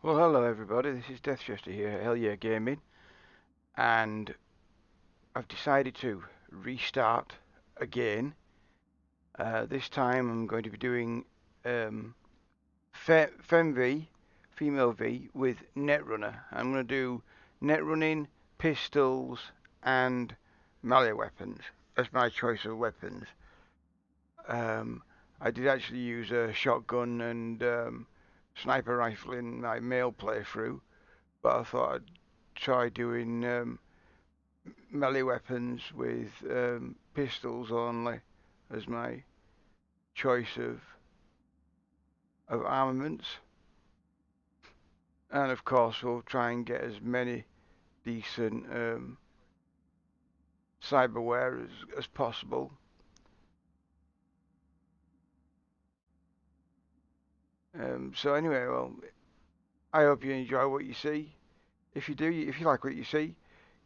Well, hello everybody. This is Deathchester here, Hyel Yeh Gaming, and I've decided to restart again. This time I'm going to be doing um, Fem V, Female V, with Netrunner. I'm going to do net running, pistols, and melee weapons. That's my choice of weapons. Um, I did actually use a shotgun and sniper rifle in my male playthrough, but I thought I'd try doing melee weapons with pistols only as my choice of armaments. And of course, we'll try and get as many decent cyberware as possible. So anyway, well, I hope you enjoy what you see. If you do, if you like what you see, you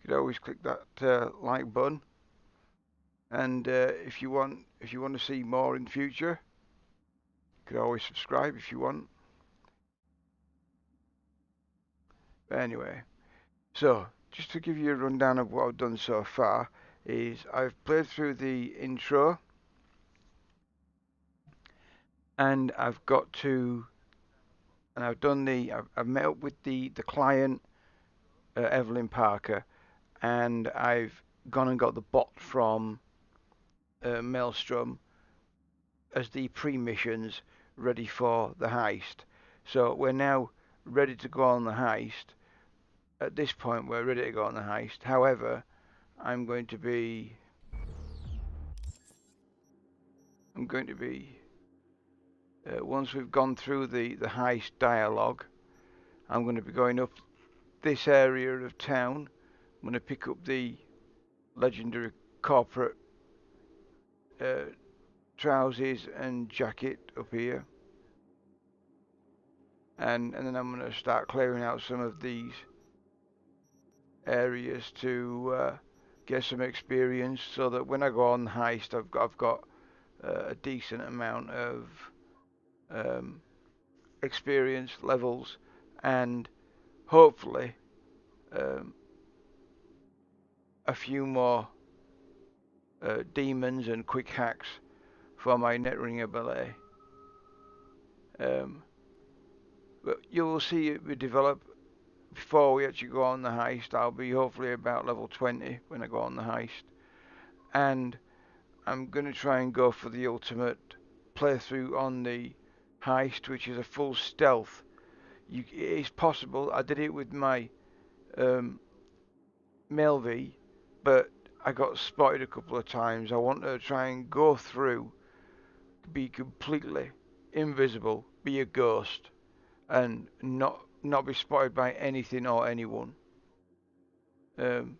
could always click that like button. And if you want to see more in future, you could always subscribe if you want. But anyway, so just to give you a rundown of what I've done so far, is I've played through the intro and I've done I've met up with the client, Evelyn Parker, and I've gone and got the bot from Maelstrom as the pre-missions ready for the heist. So we're now ready to go on the heist. At this point, we're ready to go on the heist. However, I'm going to be I'm going to be once we've gone through the heist dialogue, I'm going to be going up this area of town. I'm going to pick up the legendary corporate uh, trousers and jacket up here, and then I'm going to start clearing out some of these areas to get some experience, so that when I go on the heist, I've got a decent amount of um, experience levels, and hopefully um, a few more demons and quick hacks for my netrunning ability. Um, but you will see it develop before we actually go on the heist. I'll be hopefully about level 20 when I go on the heist, and I'm going to try and go for the ultimate playthrough on the heist, which is a full stealth. It is possible. I did it with my um, Melvi, but I got spotted a couple of times. I want to try and go through, be completely invisible, be a ghost, and not be spotted by anything or anyone. Um,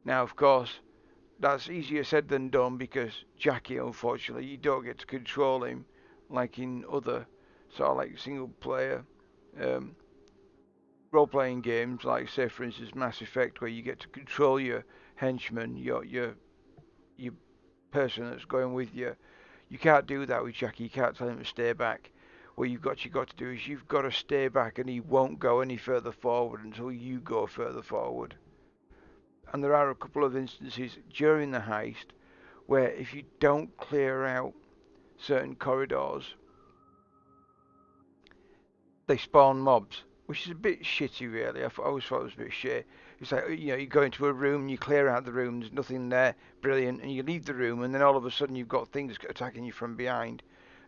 Now, of course, that's easier said than done, because Jackie, unfortunately, you don't get to control him like in other sort of like single player um, role playing games, like say for instance Mass Effect, where you get to control your henchman, your person that's going with you. You can't do that with Jackie. You can't tell him to stay back. What you got to do is you've got to stay back, and he won't go any further forward until you go further forward. And there are a couple of instances during the heist where if you don't clear out certain corridors, they spawn mobs, which is a bit shitty, really. I always thought it was a bit shit. It's like, you go into a room, you clear out the room, there's nothing there, brilliant, and you leave the room, and then all of a sudden you've got things attacking you from behind.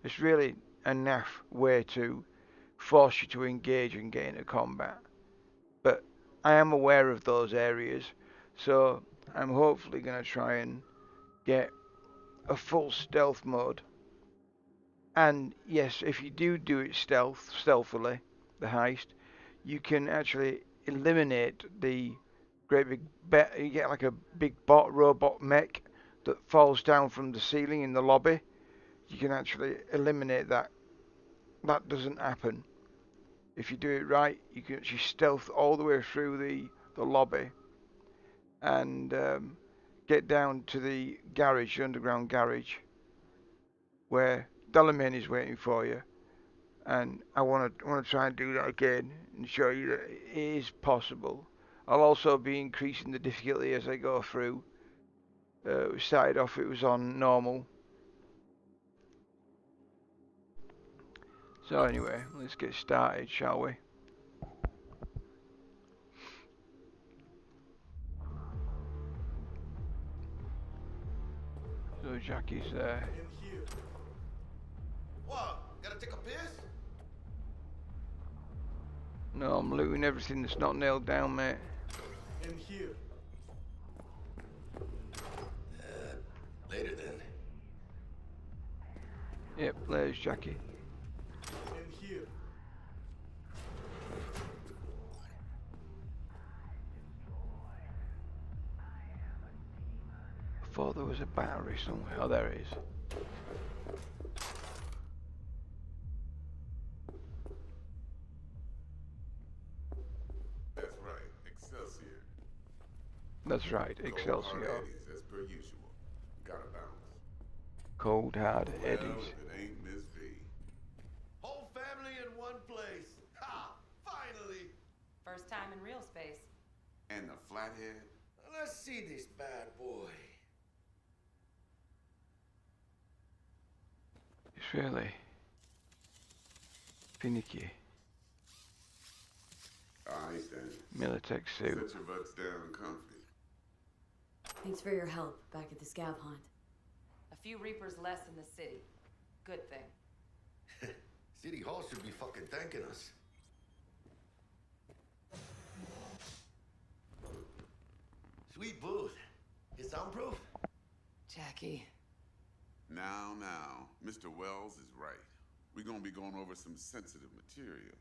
It's really a naff way to force you to engage and get into combat. But I am aware of those areas, so I'm hopefully going to try and get a full stealth mode. And yes, if you do it stealthily, the heist, you can actually eliminate the great big you get like a big robot mech that falls down from the ceiling in the lobby. You can actually eliminate that. That doesn't happen. If you do it right, you can actually stealth all the way through the lobby and get down to the garage, the underground garage, where Delamain is waiting for you. and I want to try and do that again and show you that it is possible. I'll also be increasing the difficulty as I go through. We started off, it was on normal. So anyway, let's get started, shall we? So Jackie's there. In here. What? Gotta take a piss? No, I'm looting everything that's not nailed down, mate. In here. Later then. Yep, there's Jackie. In here. I thought there was a battery somewhere. Oh, there it is. That's right, Excelsior. That's right, Cold Excelsior. hard Eddies, as per usual. Gotta bounce. Cold hard Well, eddies. it ain't Miss V. Whole family in one place. Ha! Finally! First time in real space. And the flathead? Let's see this bad boy. It's really finicky. Alright then. Militech suit. Set your butts down comfy. Thanks for your help back at the scav hunt. A few Reapers less in the city. Good thing. City Hall should be fucking thanking us. Sweet booth. It's soundproof? Jackie. Now, Mr. Wells is right. We're gonna be going over some sensitive material.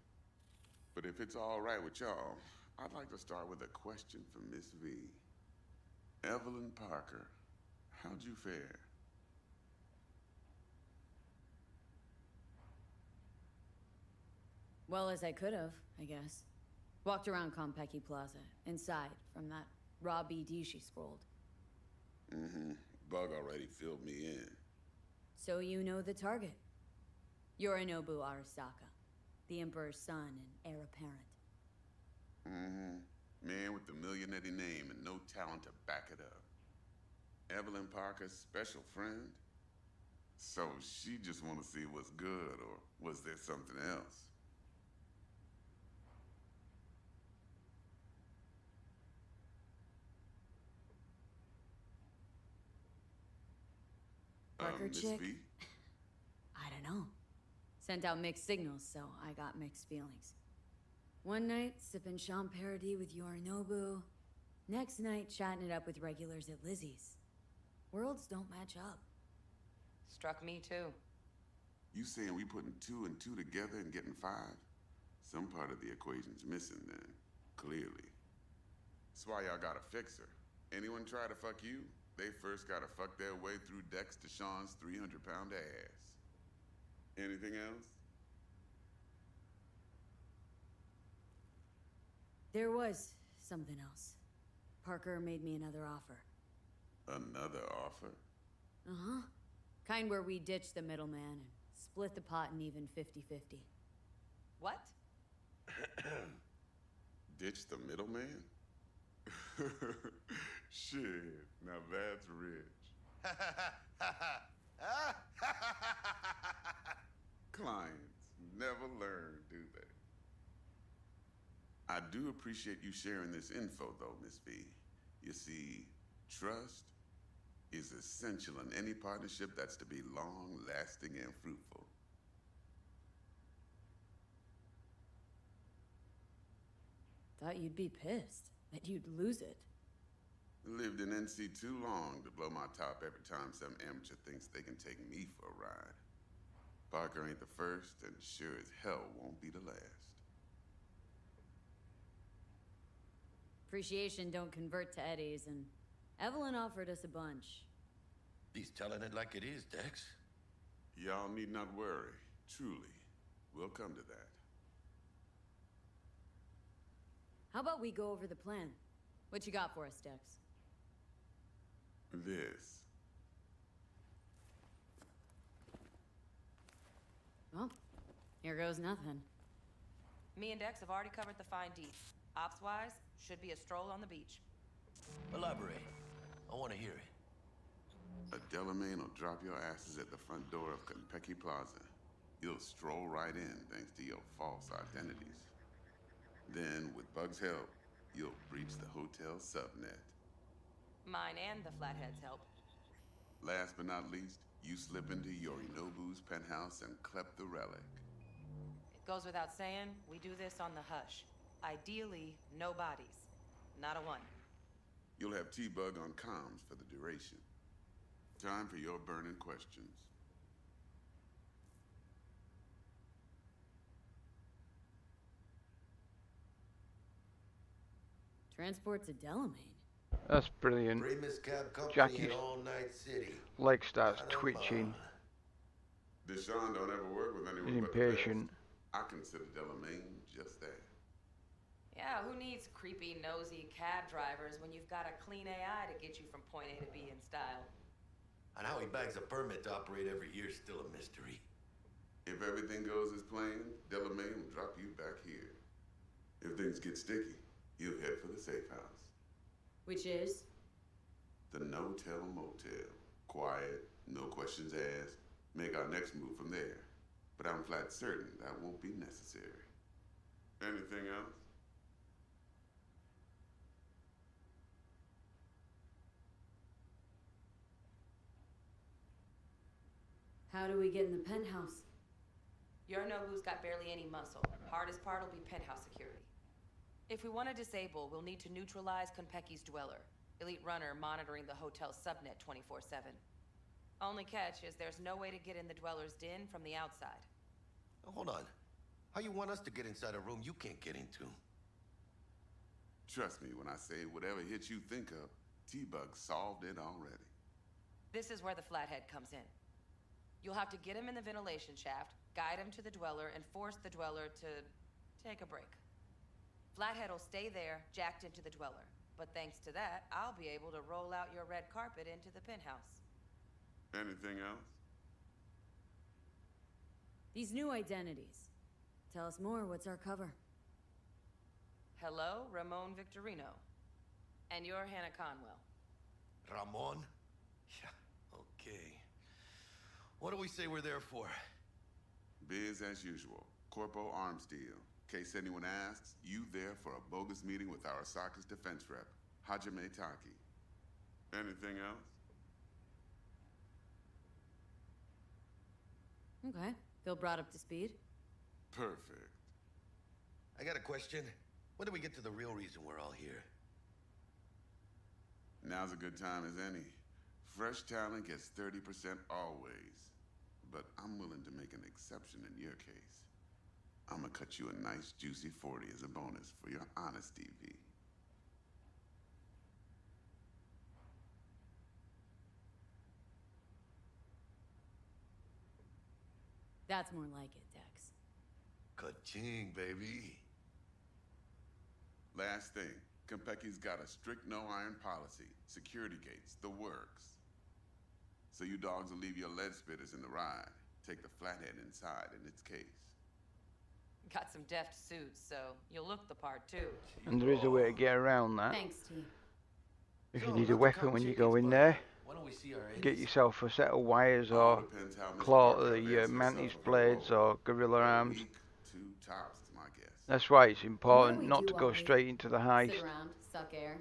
But if it's all right with y'all, I'd like to start with a question for Miss V. Evelyn Parker, how'd you fare? Well, as I could have, I guess. Walked around Konpeki Plaza, inside, from that raw BD she scrolled. Bug already filled me in. So you know the target. Yorinobu Arasaka, the Emperor's son and heir apparent. Man with the millionaire name and no talent to back it up. Evelyn Parker's special friend? So she just want to see what's good, or was there something else? Parker Miss chick? V? I don't know. Sent out mixed signals, so I got mixed feelings. One night, sipping Champagne with Yorinobu. Next night, chatting it up with regulars at Lizzie's. Worlds don't match up. Struck me too. You saying we putting 2 and 2 together and getting 5? Some part of the equation's missing then, clearly. That's why y'all gotta fix her. Anyone try to fuck you, they first gotta fuck their way through Dex Deshawn's 300-pound ass. Anything else? There was something else. Parker made me another offer. Another offer? Uh-huh. Kind where we ditch the middleman and split the pot in even 50-50. What? Ditch the middleman? Shit, now that's rich. Clients never learn, do they? I do appreciate you sharing this info, though, Miss V. You see, trust is essential in any partnership that's to be long-lasting and fruitful. Thought you'd be pissed. That you'd lose it. Lived in NC too long to blow my top every time some amateur thinks they can take me for a ride. Parker ain't the first, and sure as hell won't be the last. Appreciation don't convert to eddies, and Evelyn offered us a bunch. He's telling it like it is, Dex. Y'all need not worry. Truly, we'll come to that. How about we go over the plan? What you got for us, Dex? This. Well, Here goes nothing. Me and Dex have already covered the fine deets. Ops-wise, should be a stroll on the beach. Elaborate. I want to hear it. A Delamain will drop your asses at the front door of Konpeki Plaza. You'll stroll right in thanks to your false identities. Then, with Bug's help, you'll breach the hotel subnet. Mine and the Flatheads help. Last but not least, you slip into Yorinobu's penthouse and clep the relic. It goes without saying, we do this on the hush. Ideally, no bodies. Not a one. You'll have T-Bug on comms for the duration. Time for your burning questions. Transport to Delamain. That's brilliant. Bravest cab company Jackie's in all night city. leg starts Got 'em twitching. on. Deshaun don't ever work with anyone He's but the best. impatient. I consider Delamain just that. Yeah, who needs creepy, nosy cab drivers when you've got a clean AI to get you from point A to B in style? And how he bags a permit to operate every year is still a mystery. If everything goes as planned, Delamain will drop you back here. If things get sticky, you'll head for the safe house. Which is? The no-tell motel. Quiet, no questions asked. Make our next move from there. But I'm flat certain that won't be necessary. Anything else? How do we get in the penthouse? Yorinobu's got barely any muscle. Hardest part will be penthouse security. If we want to disable, we'll need to neutralize Konpeki's dweller. Elite runner monitoring the hotel's subnet 24/7. Only catch is there's no way to get in the dweller's den from the outside. Hold on. How you want us to get inside a room you can't get into? Trust me when I say whatever hit you think of, T-Bug solved it already. This is where the Flathead comes in. You'll have to get him in the ventilation shaft, guide him to the dweller, and force the dweller to take a break. Flathead will stay there, jacked into the dweller. But thanks to that, I'll be able to roll out your red carpet into the penthouse. Anything else? These new identities. Tell us more, what's our cover? Hello, Ramon Victorino. And you're Hannah Conwell. Ramon? Yeah, okay. What do we say we're there for? Biz as usual. Corpo arms deal. In case anyone asks, you there for a bogus meeting with our Osaka's defense rep, Hajime Taki. Anything else? Okay. Feel brought up to speed? Perfect. I got a question. When do we get to the real reason we're all here? Now's a good time as any. Fresh talent gets 30% always. But I'm willing to make an exception in your case. I'm gonna cut you a nice juicy 40 as a bonus for your honesty, V. That's more like it, Dex. Ka-ching, baby. Last thing, Konpeki's got a strict no-iron policy, security gates, the works. So you dogs will leave your lead spitters in the ride. Take the Flathead inside in its case. Got some deft suits, so you'll look the part too. And there is a way to get around that. Thanks, T. If So, you need a not to weapon count when you chickens, go in but there, why don't we see our get edges? yourself a set of wires All or depends how Mr. claw Parker the avails mantis himself of blades a role. or gorilla A arms. week, 2 tops, my guess. That's why it's You know important we not do to what go we straight into the Sit heist, around, suck air.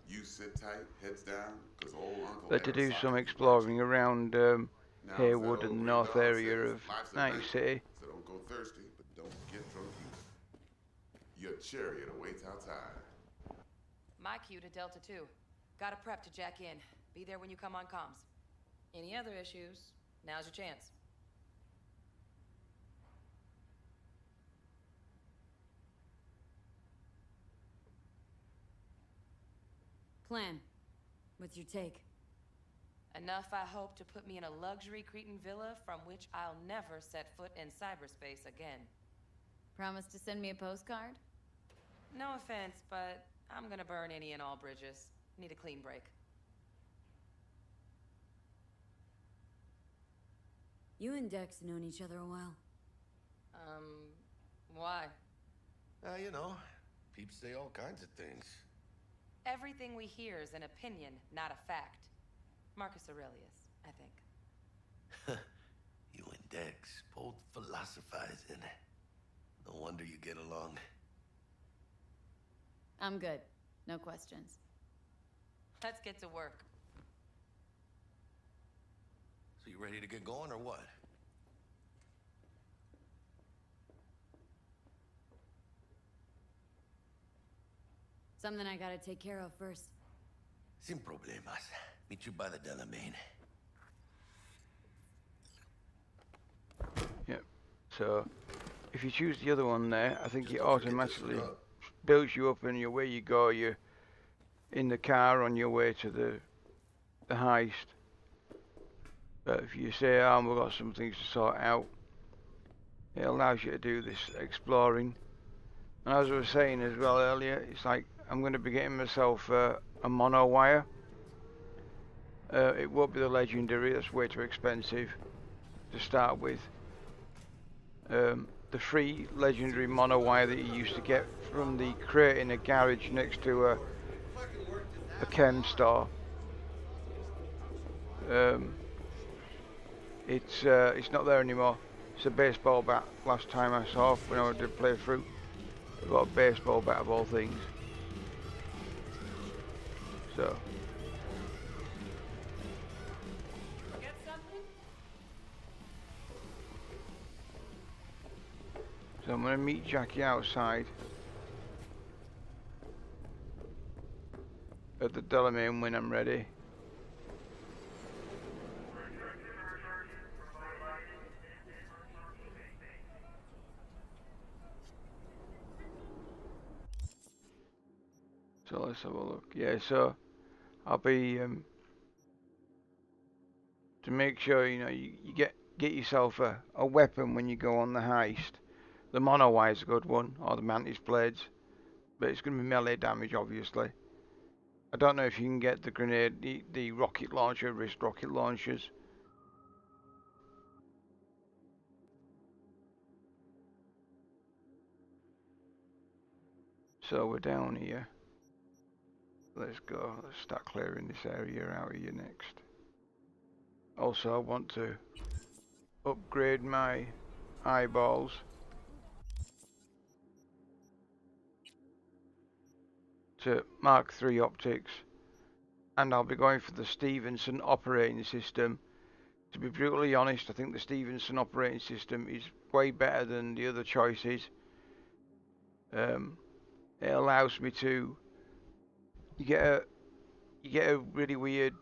You sit tight, heads down, because old Uncle but to do Arasaka some is exploring watching. around Now, as Haywood that and old the green north dog area says, of life's a Night banquet, City. So don't go thirsty, but don't get drunk either. Your chariot awaits outside. My cue to Delta 2. Gotta prep to jack in. Be there when you come on comms. Any other issues, now's your chance. Plan. What's your take? Enough, I hope, to put me in a luxury Cretan villa from which I'll never set foot in cyberspace again. Promise to send me a postcard? No offense, but I'm gonna burn any and all bridges. Need a clean break. You and Dex known each other a while. Why? You know, peeps say all kinds of things. Everything we hear is an opinion, not a fact. Marcus Aurelius, I think. You and Dex, both philosophizing. No wonder you get along. I'm good. No questions. Let's get to work. So you ready to get going or what? Something I gotta take care of first. Sin problemas. Meet you by the Delamain. Yep. So, if you choose the other one there, I think it automatically builds you up and away you go. You're in the car on your way to the heist. But if you say, oh, we've got some things to sort out, it allows you to do this exploring. And as I was saying as well earlier, it's like I'm going to be getting myself a mono wire. It won't be the legendary, that's way too expensive to start with. The free legendary mono wire that you used to get from the crate in a garage next to a chem store. It's not there anymore. It's a baseball bat. Last time I saw when I did play through, I got a baseball bat of all things. So. Get something? So I'm going to meet Jackie outside at the Delamain when I'm ready. So let's have a look. Yeah, so I'll be to make sure you know you get yourself a weapon when you go on the heist. The mono wire's a good one, or the mantis blades, but it's going to be melee damage, obviously. I don't know if you can get the grenade, the rocket launcher, wrist rocket launchers. So we're down here. Let's go. Let's start clearing this area out here next. Also, I want to upgrade my eyeballs. To Mark III optics, and I'll be going for the Stevenson operating system. To be brutally honest, I think the Stevenson operating system is way better than the other choices. It allows me to you get a really weird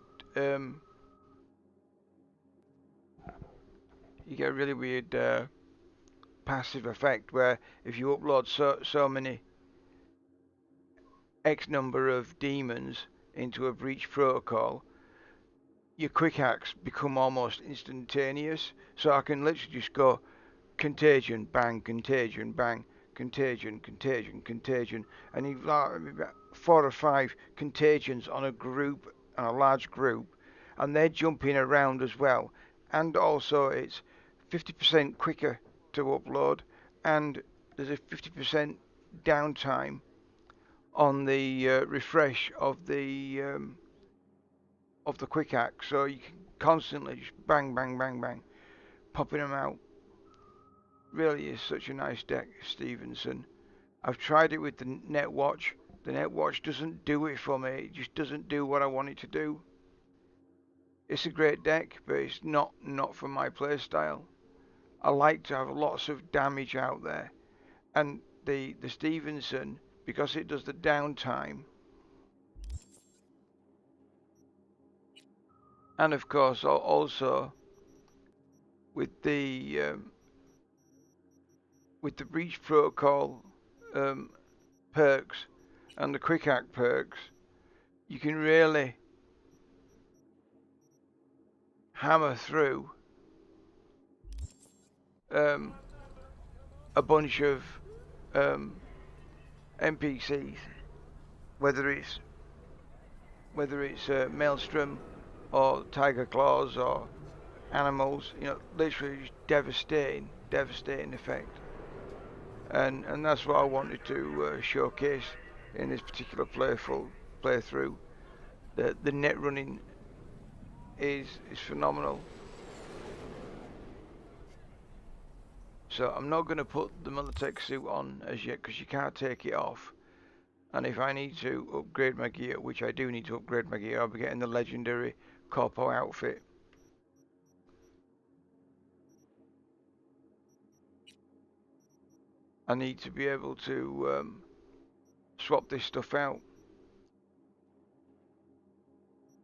passive effect where if you upload so many X number of demons into a breach protocol, your quick hacks become almost instantaneous. So I can literally just go contagion, bang, contagion, bang, contagion, contagion, contagion, and you've got about 4 or 5 contagions on a group, on a large group, and they're jumping around as well. And also it's 50% quicker to upload, and there's a 50% downtime on the refresh of the quick hack, so you can constantly just bang, bang, bang, bang, popping them out. Really is such a nice deck, Stevenson. I've tried it with the Netwatch. The Netwatch doesn't do it for me. It just doesn't do what I want it to do. It's a great deck, but it's not for my playstyle. I like to have lots of damage out there, and the Stevenson, because it does the downtime, and of course also with the breach protocol perks and the quick hack perks, you can really hammer through a bunch of NPCs, whether it's Maelstrom or Tiger Claws or animals, you know, literally just devastating effect. and that's what I wanted to showcase in this particular playthrough. The net running is phenomenal. So I'm not going to put the Militech suit on as yet because you can't take it off. And if I need to upgrade my gear, which I do need to upgrade my gear, I'll be getting the legendary Corpo outfit. I need to be able to swap this stuff out.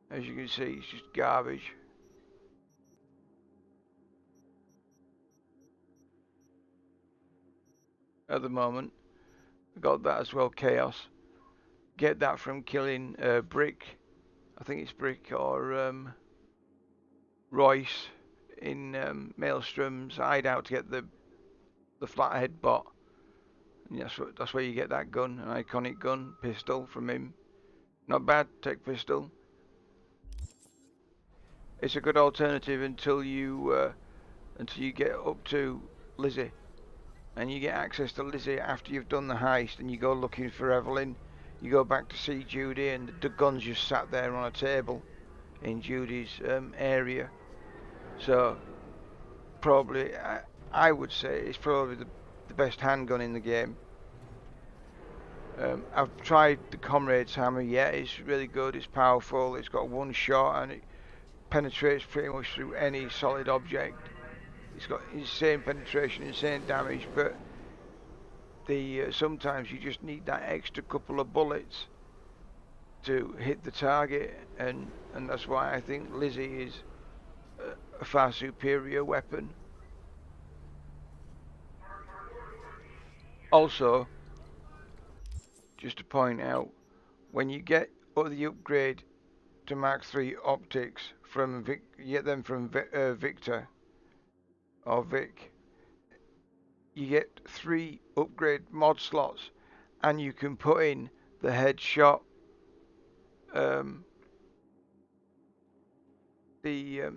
As you can see, it's just garbage. At the moment, I got that as well, Chaos. Get that from killing Brick. I think it's Brick or Royce in Maelstrom's hideout to get the flathead bot. And that's where you get that gun, an iconic gun, pistol from him. Not bad, take pistol. It's a good alternative until you get up to Lizzie, and you get access to Lizzie after you've done the heist, and you go looking for Evelyn. You go back to see Judy, and the gun's just sat there on a table in Judy's area. So probably, I would say it's probably the best handgun in the game. I've tried the Comrade's hammer. Yeah, it's really good. It's powerful. It's got one shot and it penetrates pretty much through any solid object. It's got insane penetration, insane damage, but the sometimes you just need that extra couple of bullets to hit the target, and that's why I think Lizzie is a far superior weapon. Also, just to point out, when you get the upgrade to Mark III optics from you get them from Victor or Vic, you get 3 upgrade mod slots, and you can put in the headshot, um, the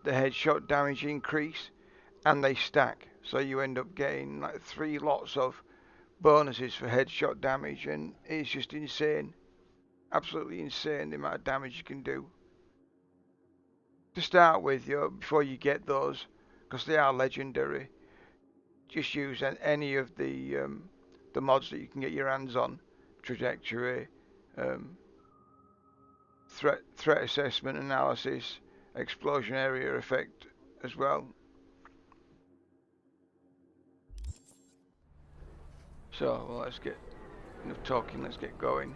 headshot damage increase, and they stack. So you end up getting like 3 lots of bonuses for headshot damage, and it's just insane, absolutely insane the amount of damage you can do. To start with, before you get those, because they are legendary, just use any of the mods that you can get your hands on. Trajectory, um, threat assessment analysis, explosion area effect as well. So well, let's get enough talking. Let's get going.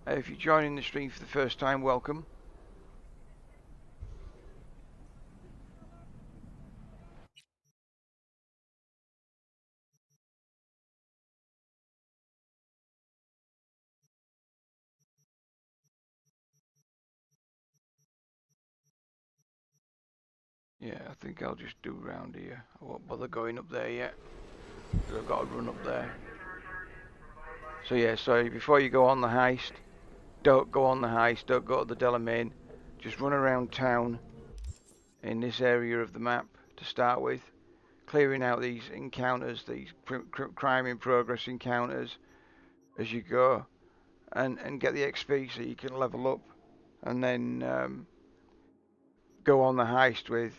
If you're joining the stream for the first time, welcome. Yeah, I think I'll just do round here. I won't bother going up there yet, because I've got to run up there. So yeah, sorry, before you go on the heist, don't go on the heist, don't go to the Delamain. Just run around town in this area of the map to start with, clearing out these encounters, these crime in progress encounters as you go, and get the XP so you can level up, and then go on the heist with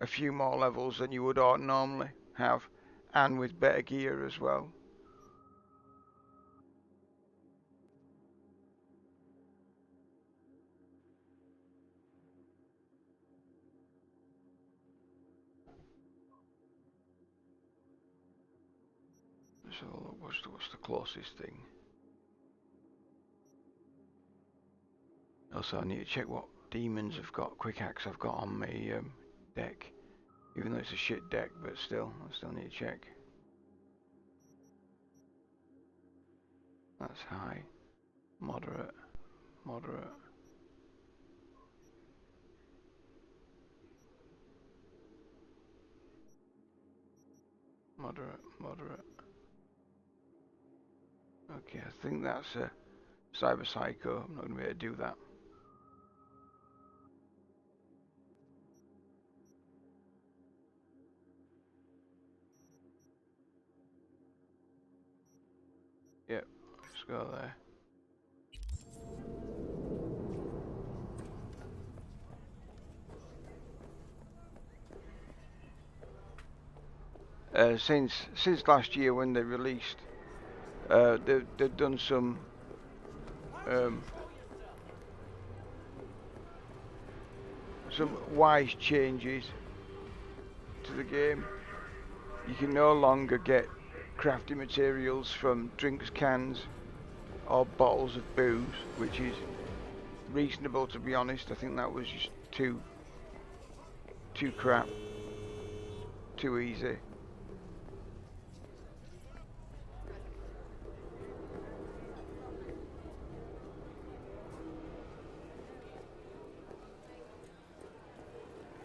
a few more levels than you would normally have, and with better gear as well. So what's the closest thing? Also, I need to check what demons have got, quick axe I've got on my deck. Even though it's a shit deck, but still, I still need to check. That's high. Moderate. Moderate. Moderate. Moderate. Okay, I think that's a Cyber Psycho. I'm not going to be able to do that. go there. Since last year when they released, they've done um, some wise changes to the game. You can no longer get crafting materials from drinks cans or bottles of booze, which is reasonable, to be honest. I think that was just too crap, too easy.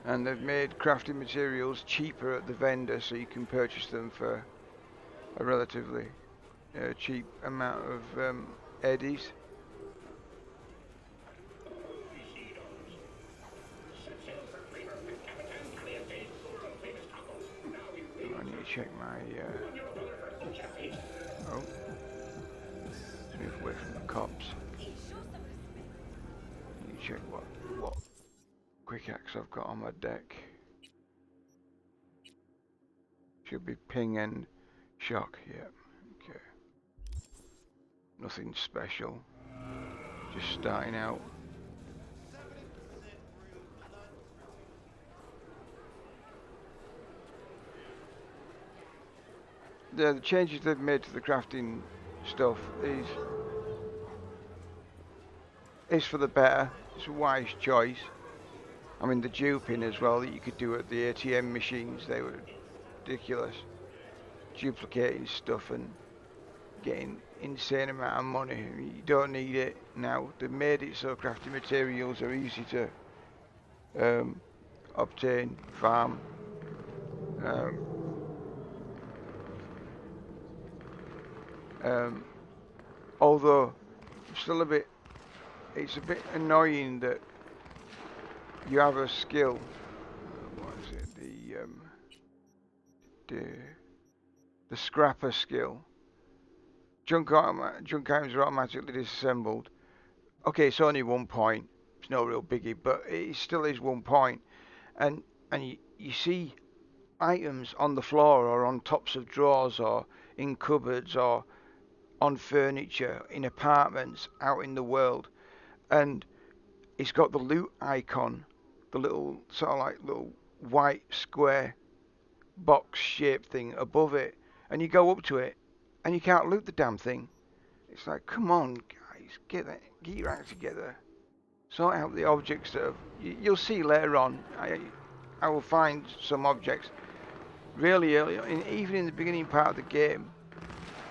And they've made crafting materials cheaper at the vendor, so you can purchase them for a relatively cheap amount of eddies. I need to check my oh, let's move away from the cops. I need to check what quick axe I've got on my deck. Should be ping and shock, yeah. Okay. Nothing special. Just starting out. The changes they've made to the crafting stuff is for the better. It's a wise choice. I mean, the duping as well that you could do at the ATM machines, they were ridiculous. Duplicating stuff and getting insane amount of money. You don't need it now. They've made it so crafting materials are easy to obtain, farm. Although still it's a bit annoying that you have a skill. What is it? The scrapper skill. Junk items are automatically disassembled. Okay, it's only 1 point. It's no real biggie, but it still is 1 point. And you see items on the floor or on tops of drawers or in cupboards or on furniture in apartments out in the world, and it's got the loot icon, the little sort of like little white square box shaped thing above it, and you go up to it and you can't loot the damn thing. It's like, come on guys, get your act together, sort out the objects that have, you'll see later on. I will find some objects really early on, even in the beginning part of the game,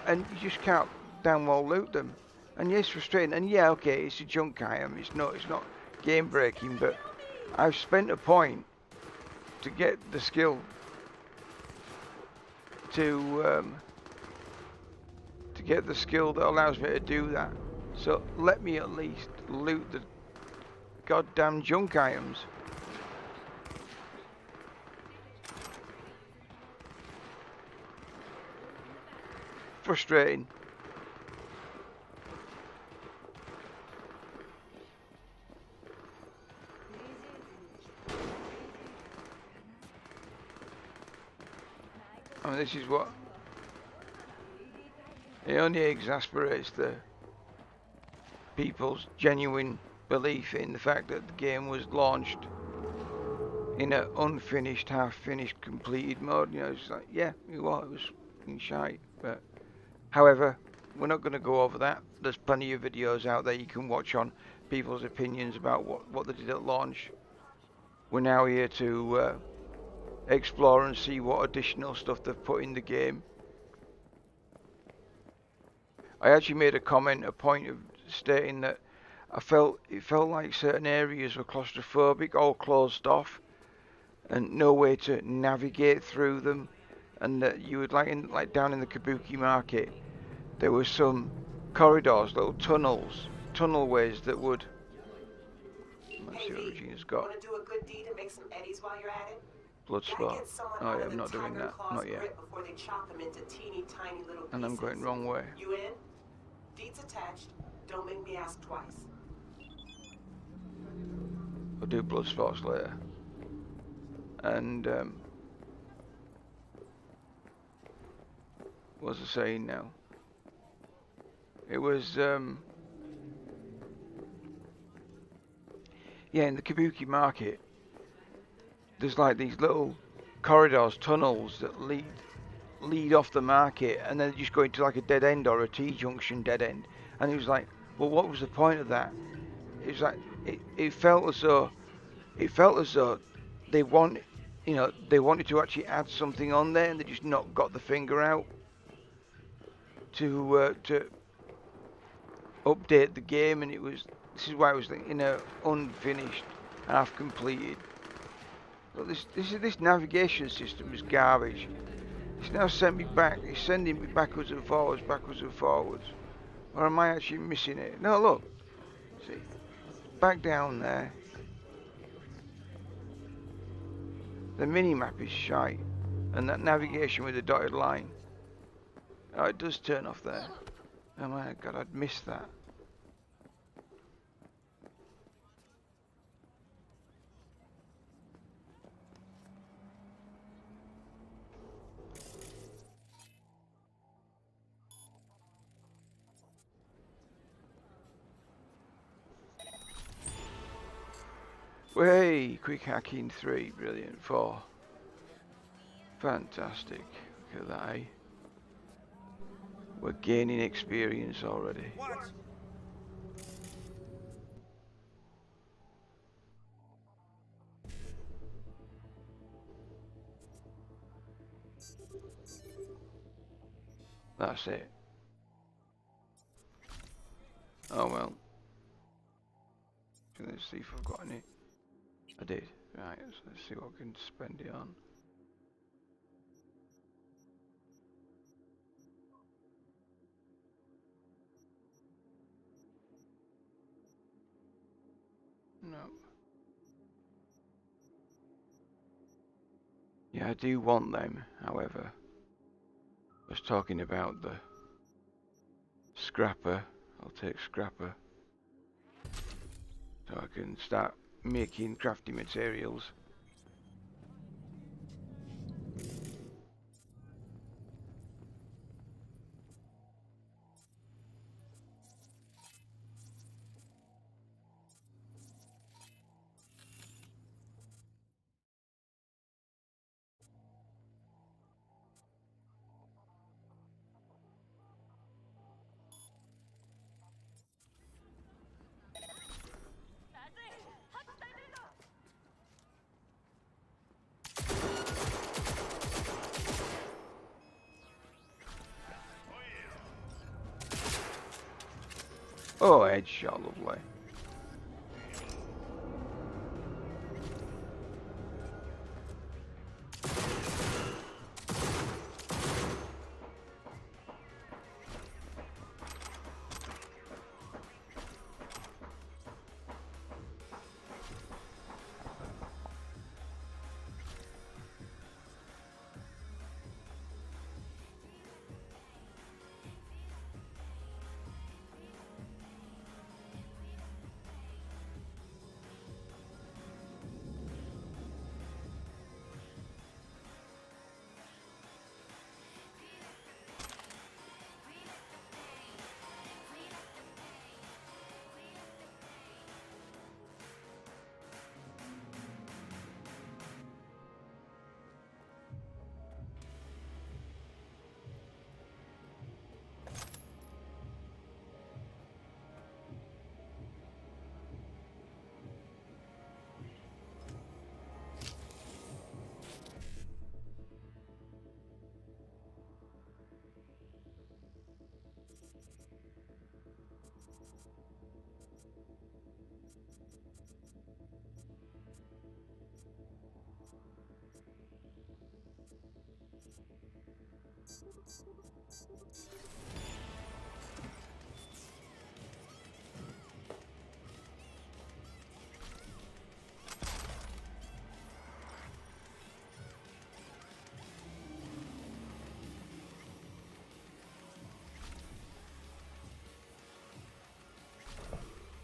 and you just can't damn well loot them. And yes, frustrating. And yeah, okay, it's a junk item. It's not game breaking, but I've spent a point to get the skill to get the skill that allows me to do that. So let me at least loot the goddamn junk items. Frustrating. I mean, this is what it only exasperates the people's genuine belief in the fact that the game was launched in an unfinished, half-finished, completed mode. You know, it's like, yeah, it was fucking shite. But however, we're not going to go over that. There's plenty of videos out there you can watch on people's opinions about what they did at launch. We're now here to explore and see what additional stuff they've put in the game. I actually made a point of stating that it felt like certain areas were claustrophobic, all closed off, and no way to navigate through them, and that you would like down in the Kabuki Market, there were some corridors, little tunnelways that would. Let's see what Regina's got. Want to do a good deed and make some eddies while you're at it? Bloodspot. Oh yeah, I'm not doing that. Not yet. Before they chop them into teeny tiny little pieces. And I'm going wrong way. You in? Deeds attached. Don't make me ask twice. I'll do blood sports later. And what was I saying now? It was yeah, in the Kabuki market, there's like these little corridors, tunnels that lead off the market, and then just go into like a dead end or a T-junction dead end. And it was like, well, what was the point of that? It was like it felt as though they they wanted to actually add something on there, and they just not got the finger out to update the game, and this is why it was unfinished, half completed. But this navigation system is garbage. It's now sent me back. It's sending me backwards and forwards, backwards and forwards. Or am I actually missing it? No, look. See, back down there. The mini-map is shite. And that navigation with the dotted line. Oh, it does turn off there. Oh my god, I'd missed that. Hey, quick hacking 3, brilliant 4. Fantastic. Look at that, eh? We're gaining experience already. What? That's it. Oh well. Let's see if I've got any. I did. Right, so let's see what I can spend it on. No. Yeah, I do want them, however. I was talking about the scrapper. I'll take scrapper. So I can start making crafting materials. Oh, headshot, lovely.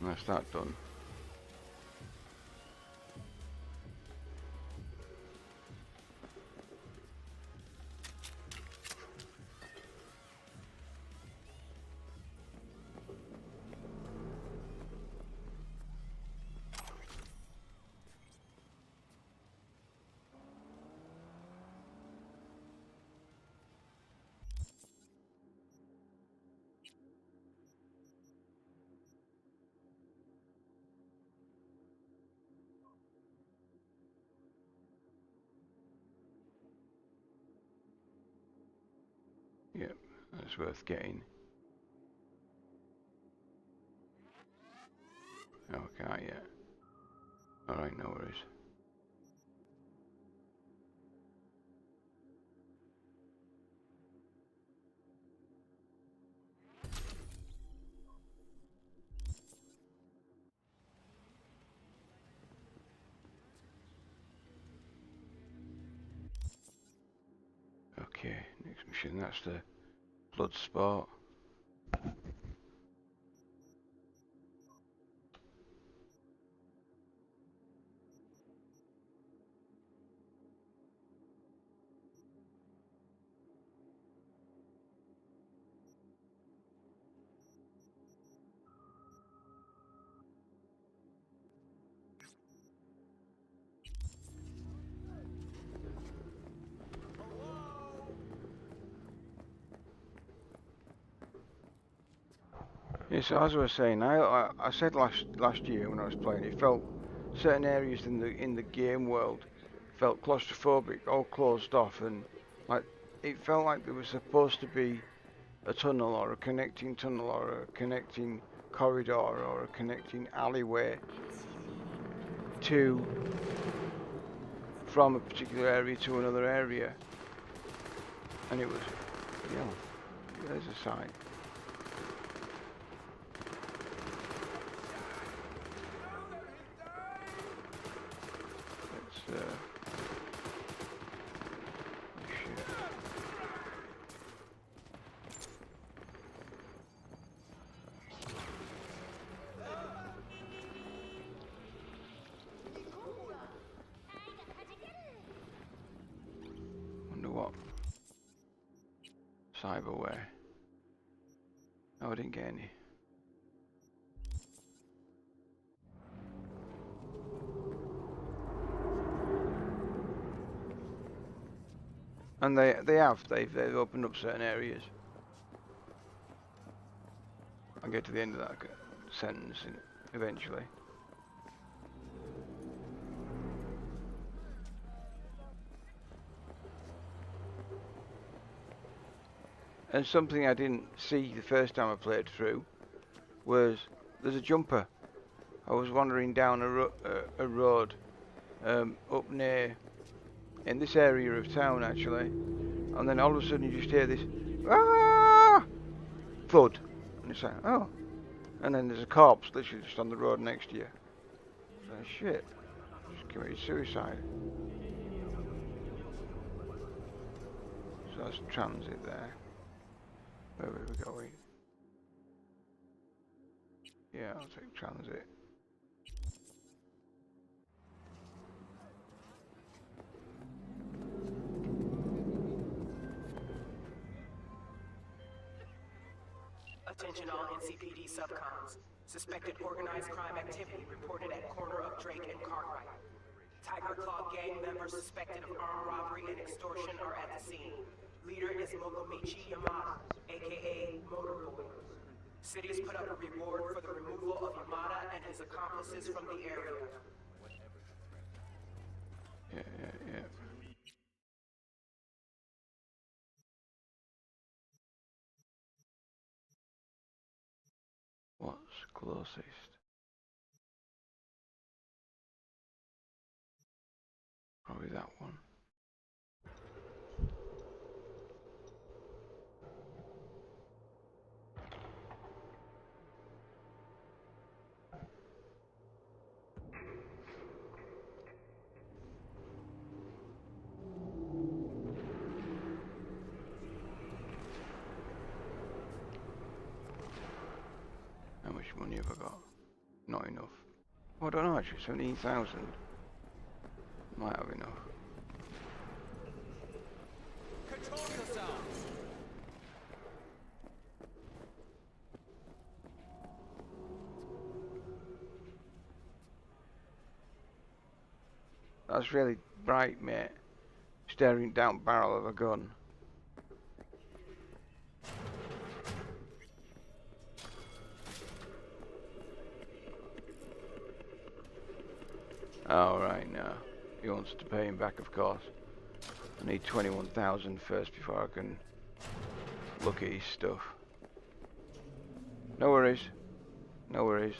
That's that done. Yep, that's worth getting. Okay, yeah. Alright, no worries. Okay, next mission, that's the blood sport. Yeah, so as I was saying, I said last year when I was playing, it felt certain areas in the game world felt claustrophobic, all closed off, and like it felt like there was supposed to be a tunnel or a connecting tunnel or a connecting corridor or a connecting alleyway to from a particular area to another area, and it was, you know, there's a sign. Let's shit. Wonder what cyberware. No, I didn't get any. And they've opened up certain areas. I'll get to the end of that sentence eventually. And something I didn't see the first time I played through was there's a jumper. I was wandering down a road up near in this area of town actually, and then all of a sudden you just hear this thud, and it's like, oh, and then there's a corpse literally just on the road next to you. So shit, just committed suicide. So that's transit there. Where were we going? Yeah, I'll take transit. Attention all NCPD subcons. Suspected organized crime activity reported at corner of Drake and Cartwright. Tiger Claw gang members suspected of armed robbery and extortion are at the scene. Leader is Mokomichi Yamada, aka Motorboy. City has put up a reward for the removal of Yamada and his accomplices from the area. Yeah. What's closest? Probably that one. How much money have I got? not enough. Oh, I don't know actually, 17,000. Might have enough. Control yourself. That's really bright, mate. Staring down barrel of a gun. Oh, right, no. He wants to pay him back, of course. I need 21,000 first before I can look at his stuff. No worries. No worries.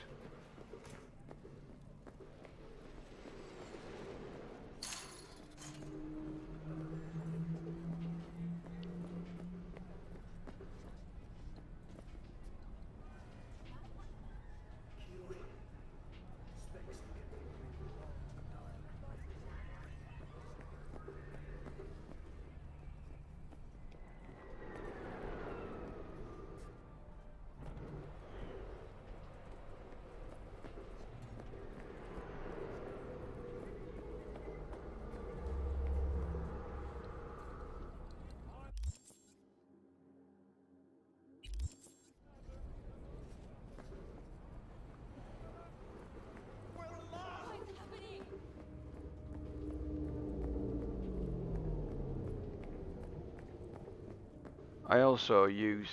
I also use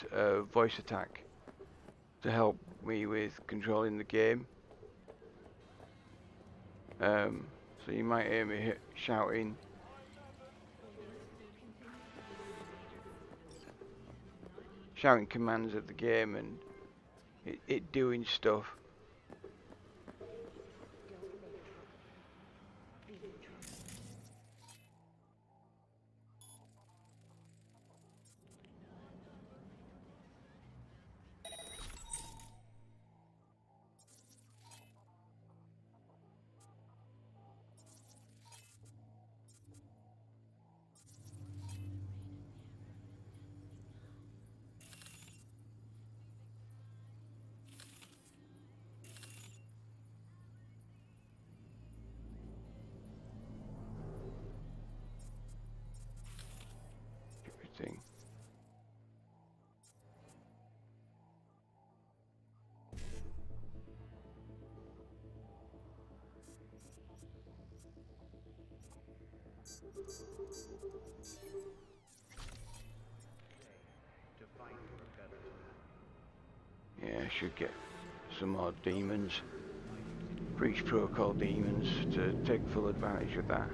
voice attack to help me with controlling the game. So you might hear me shouting. Shouting commands at the game and it doing stuff. Everything. Yeah, I should get some more demons. Breach protocol demons to take full advantage of that.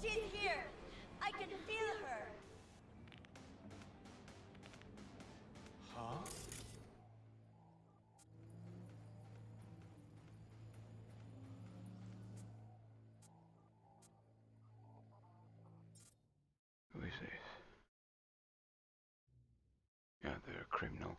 She's here! I can feel her! Huh? Who is this? Yeah, they're a criminal.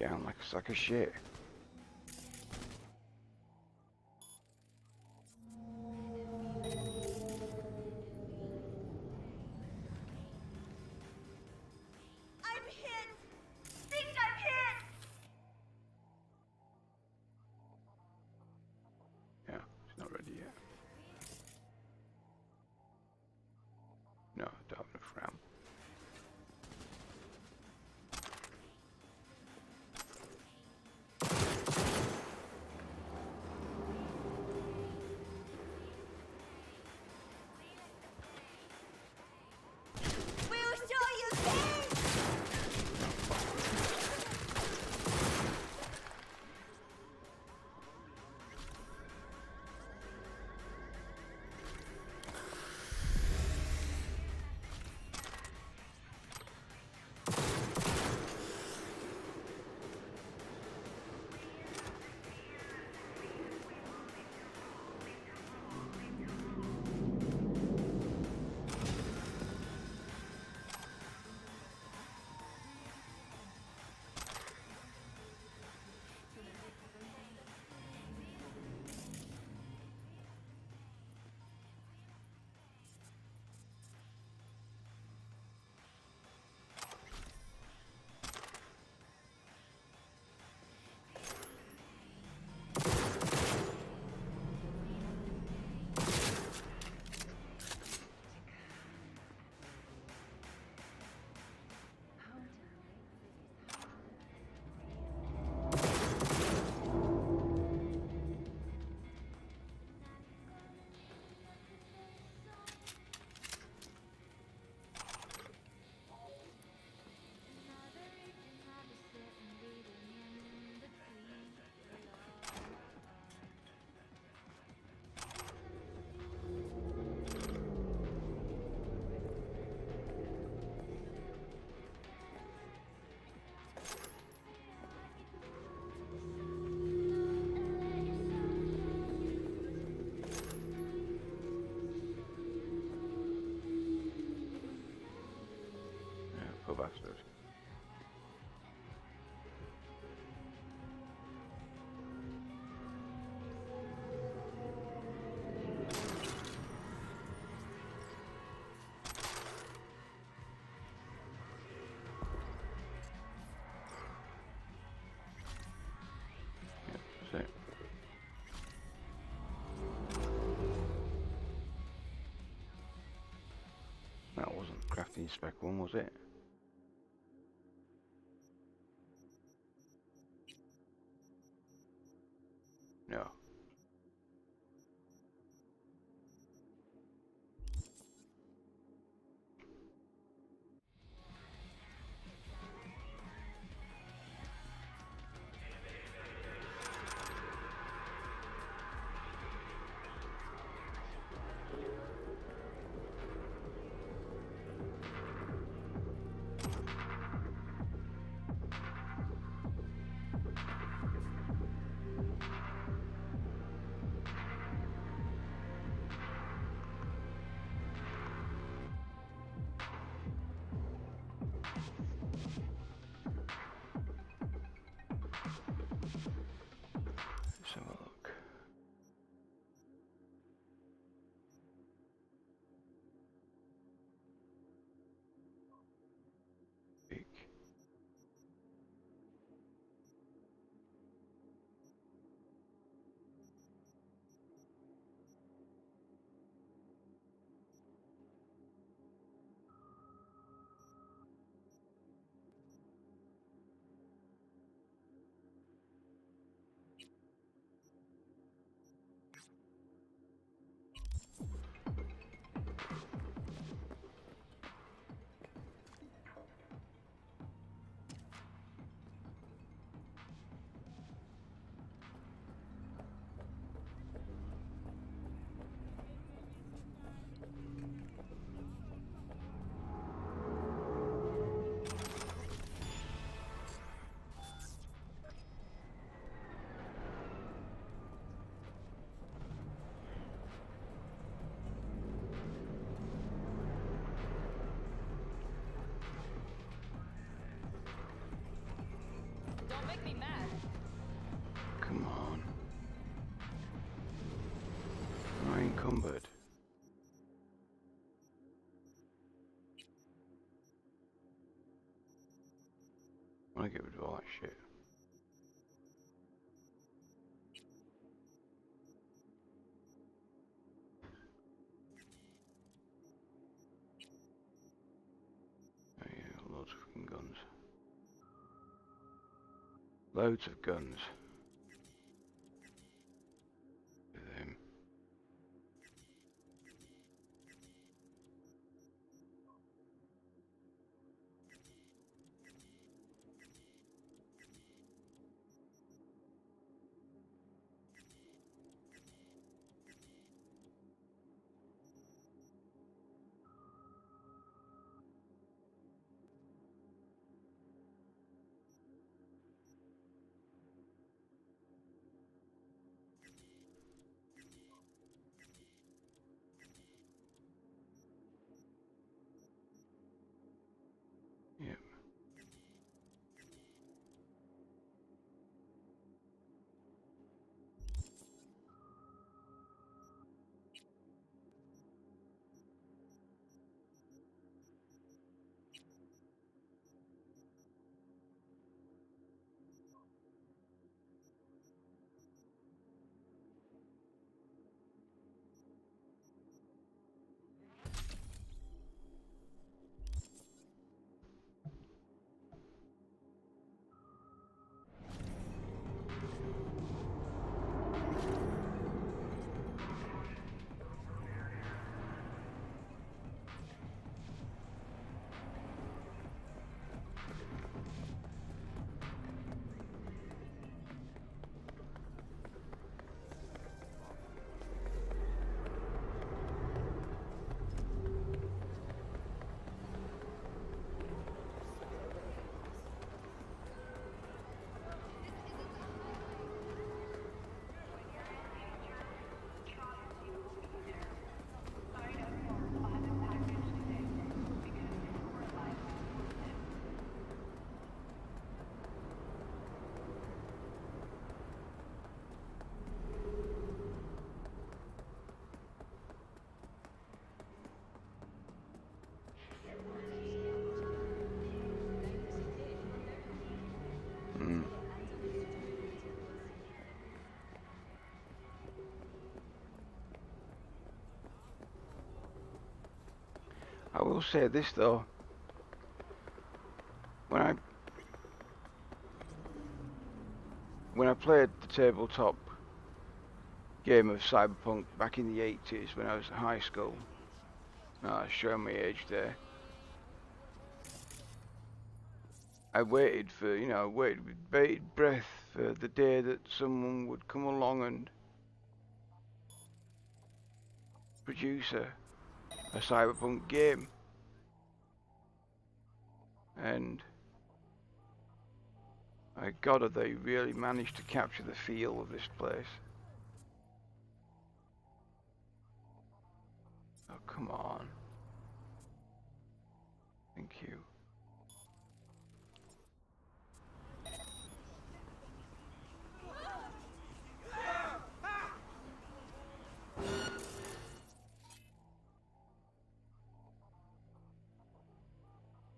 down like a sack of shit. I'm hit! Think I'm hit! Yeah, it's not ready yet. No, don't have enough RAM. We'll show you things! Yeah, poor bastard. That's it. That wasn't crafting spec one, was it? No. I get rid of all that shit. Oh yeah, loads of fucking guns. Loads of guns. With him. Yep. Mm. I will say this though, when I played the tabletop game of Cyberpunk back in the 80s when I was at high school, no, showing my age there. I waited for, waited with bated breath for the day that someone would come along and produce a Cyberpunk game. And my God, have they really managed to capture the feel of this place. Oh, come on. Thank you.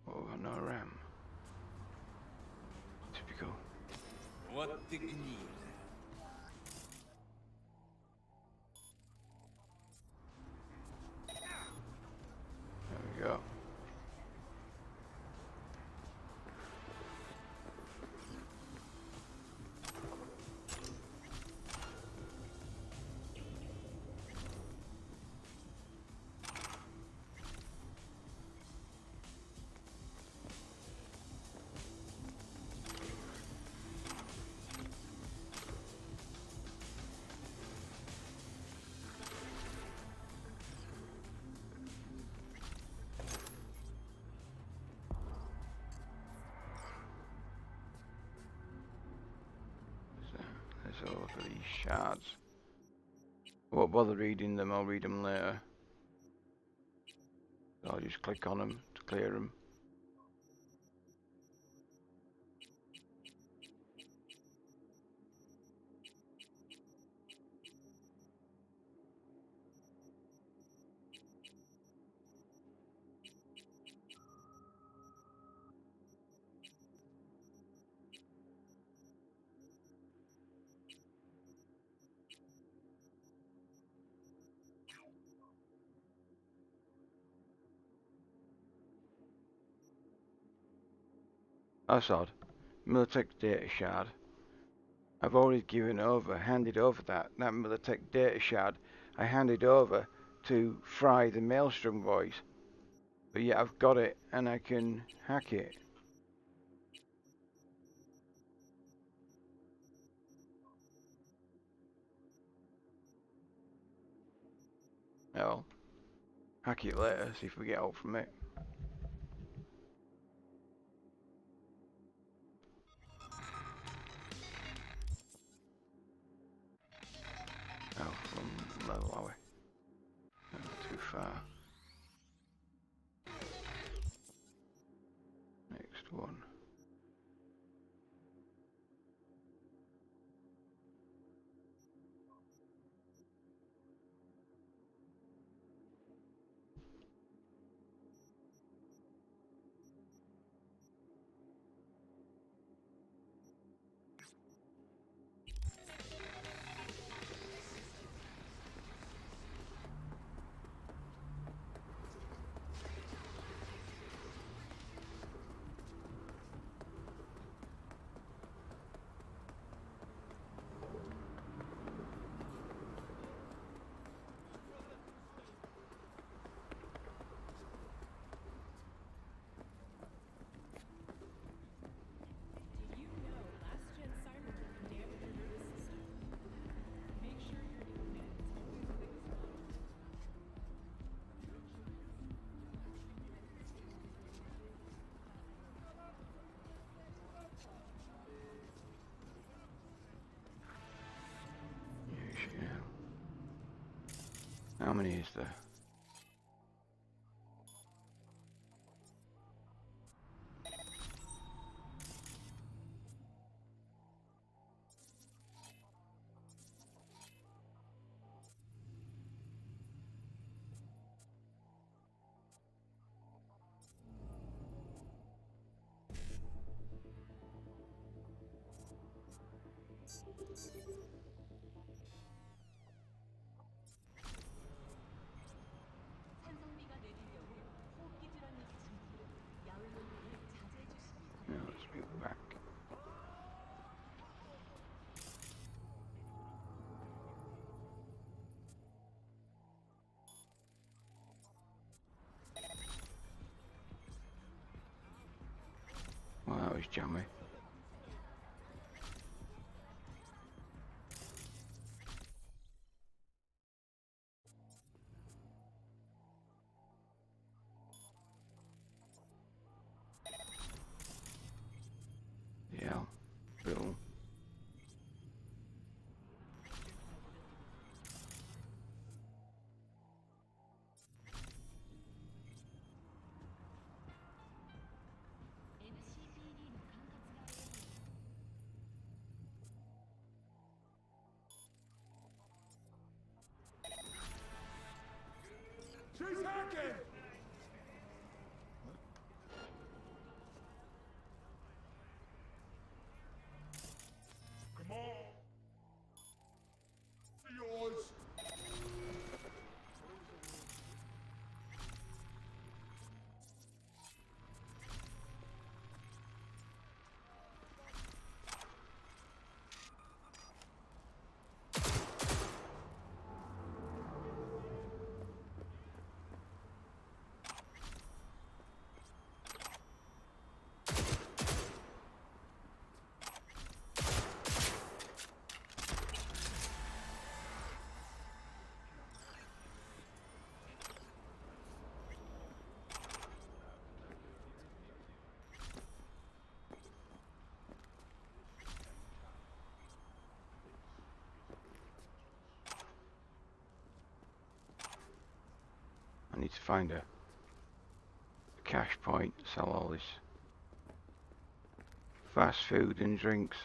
Oh, no RAM. Typical. What the need? There we go. Let's have a look at these shards. I won't bother reading them, I'll read them later. I'll just click on them to clear them. That's odd. Militech data shard. I've already handed over that Militech data shard. I handed over to Fry the Maelstrom boys. But yet I've got it and I can hack it. Well, hack it later, see if we get out from it. Oh, from level are we? Not too far. Next one. How many is there? Now let's move back. Well, that was jammy. Yeah, Bill. She's hacking! Come on! Yours! I need to find a cash point, sell all this fast food and drinks.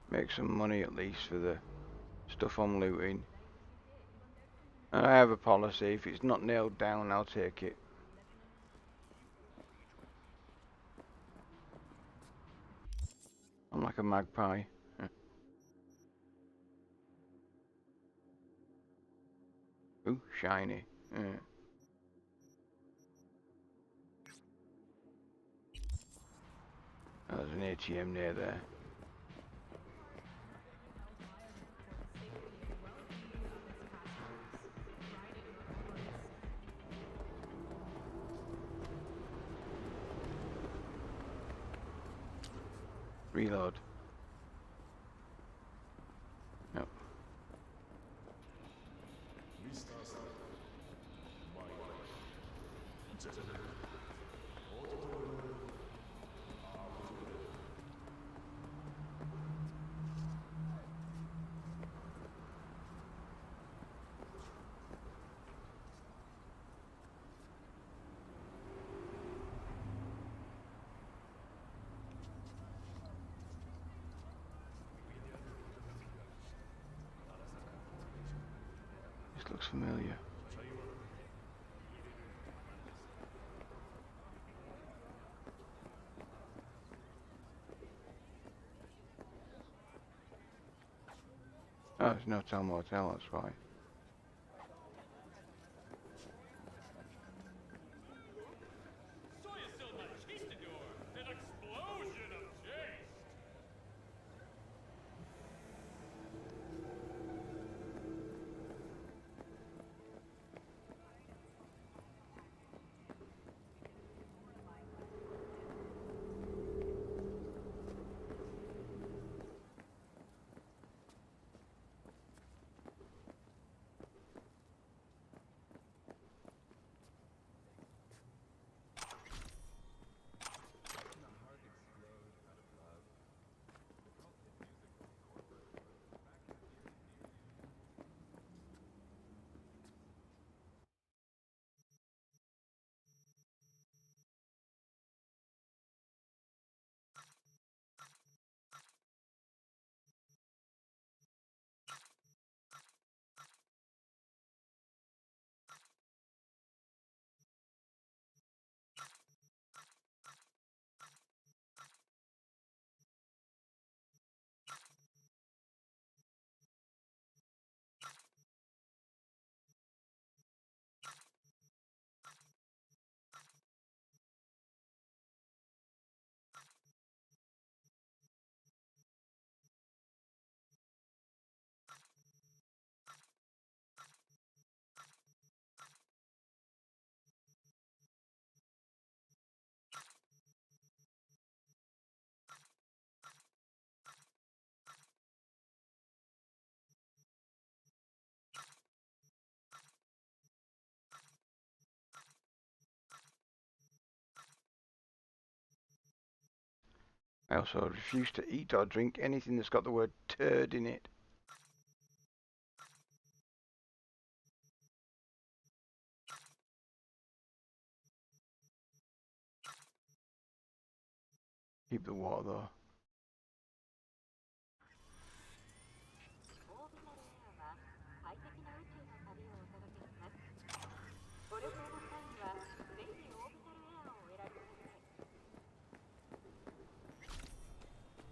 Make some money at least for the stuff I'm looting. And I have a policy, if it's not nailed down, I'll take it. I'm like a magpie. Ooh, shiny. Yeah. Oh, there's an ATM near there. Reload. Nope. This looks familiar. Oh, it's no Hotel Motel, that's right. I also refuse to eat or drink anything that's got the word turd in it. Keep the water though.